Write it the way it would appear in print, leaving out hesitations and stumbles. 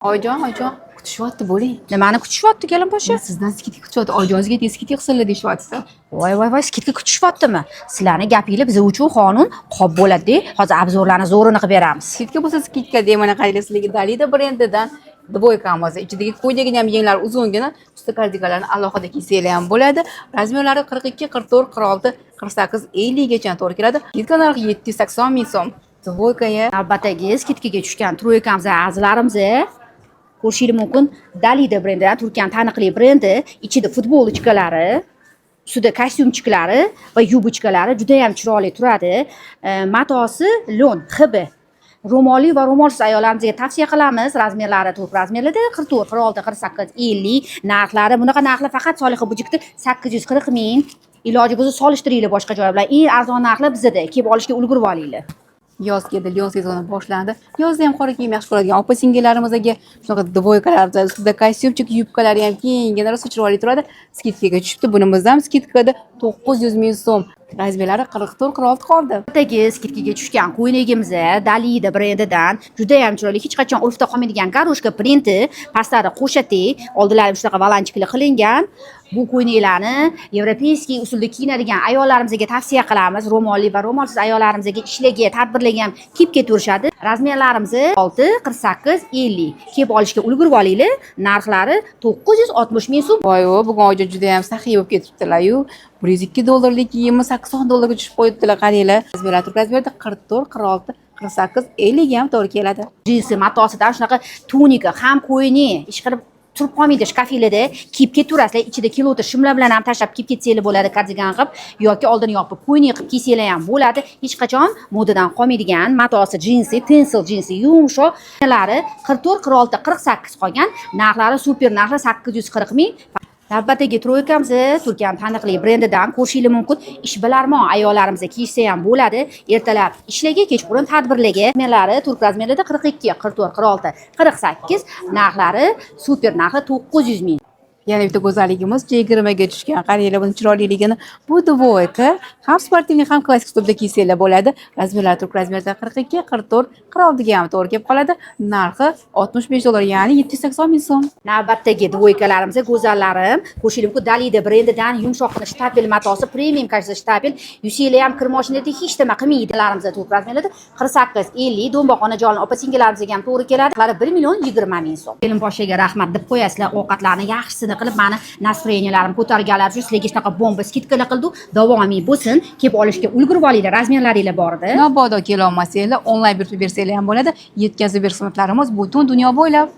Oyijon, kutishyapti bo'ling. Nimani kutishyapti kelinposhsha? Sizdan skidka kutishyapti. Oyijon sizga skidka qilsinlar deyishyapti. Voy, skidka kutishyaptimi? Sizlarning gapinglar biz uchun qonun qop bo'ladi-da. Hozir abzorlarni zo'rini qilib beramiz. Skidka bo'lsa skidka deyman, qaranglar sizlarga Dalida brendidan dvoykamiz. Ichidagi ko'ylagini ham yenglari uzungina, usti kardiganlarni alohida kiysanglar ham bo'ladi. Razmerlari 42, 44, 46, 48, 50 gacha to'g'ri keladi. Skidka narxi 780 ming so'm. Dvoykaya Navbatdagi skidkaga tushgan troykamiz a'zolarimiz ko'rishingiz mumkin. Dalida brendidan, Turkiyaning taniqli brendi. Ichida futbolchikalari, ustida kostyumchikalari va yubochkalari juda ham chiroyli turadi. Matosi lon, hibi. Ro'molli va ro'molsiz ayollarimizga tavsiya qilamiz. Razmerlari turk razmerlarda 44, 46, 48, 50 narxlari. Bunaqa narxlar faqat Solixa butikda 840 ming. Iloji bo'lsa solishtiringlar boshqa joy bilan. Eng arzon narxlar bizda. Kelib olishga ulgurib olinglar. yoz keldi, yoz sezoni boshlandi. Yozda ham qora kiyim yaxshi ko'radigan opa singillarimizga shunaqa dvoykalar, ustida kostyumchik, yubkalari ham kengina, rosa chiroyli turadi. Skidkaga tushibdi. Bunimiz ham skidkada 900 ming so'm. Razmerlari 44, 46 qoldi. Bittagi skidkaga tushgan ko'ylagimiz Dalida brendidan juda ham chiroyli, hech qachon urfda qolmaydigan garushka printi, pastlari qo'shati, oldilari shunaqa valanchikli qilingan. Bu ko'ylaklarni yevropeyskiy usulda kiyinadigan ayollarimizga tavsiya qilamiz. Ro'molli va ro'molsiz ayollarimizga ishlaga, tadbirlarga ham kiyib keturishadi. Razmerlarimiz 6, 48, 50. Kelib olishga ulgurib olinglar. Narxlari 960 ming so'm. Voy-o, bugun oyijon juda ham saxiy bo'lib ketibdilar-yu. 102 dollarlik kiyimni 80 dollarga tushib qo'yibdilar, qaranglar. Razmerda 44, 46, 48, 50 ham to'g'ri keladi. Jinsi matosidan shunaqa tunika ham qo'yni ish qilib turib qolmaydi shkafinglarda, kiyib ketaverasizlar. Ichida kilotr shimlar bilan ham tashlab kiyib ketsanglar bo'ladi, kardigan qilib yoki oldini yopib qo'yni qilib kiysanglar ham bo'ladi. Hech qachon modadan qolmaydigan matosi jinsi, tensil jinsi yumshoq. Narxlari 44, 46, 48 qolgan. Narxlari super narxlar 840 ming. Navbatdagi troykamiz Turkiyaning taniqli brendidan ko'rishingiz mumkin. Ishbilarmon ayollarimiz kiysa ham bo'ladi. Ertalab ishlarga, kechqurun tadbirlarga. Razmerlari turk razmerlarida 42, 44, 46, 48. Narxlari super narxi 900 ming. Yana bitta go'zalligimiz J20 ga tushgan. Qaranglar buni chiroyliligini. Bu dvoyka ham sportivniy, ham klassik uslubda kiysanglar bo'ladi. Razmerlar turk razmerda 42, 44, 46 ga ham to'g'ri kelib qoladi. Narxi 65 dollar, ya'ni 780 ming so'm. Navbatdagi dvoykalarimiz go'zallarim, ko'rishingiz mumkin. Dalida brendidan yumshoqqina shtabel matosi, premium kashda shtabel. Yusanglar ham kir mashinada hech nima qilmaydi. Larimiz turk razmerlarda 48, 50. Do'mboqona jolni opa singillarimizga ham to'g'ri keladi. Narxlari 1 million 20 ming so'm. Kelinposhshaga rahmat deb qo'yasizlar. Ovqatlarni yaxshisini qilib mani nastroyeniyalarim ko'targanlar uchun sizlarga shunaqa bomba skidkalar qildi. Davomiy bo'lsin. Kelib olishga ulgurib olinglar. Razmerlaringlar bor edi. Mabodo kela olmasanglar, onlayn buyurtma bersanglar ham bo'ladi. Yetkazib berish xizmatlarimiz butun dunyo bo'ylab.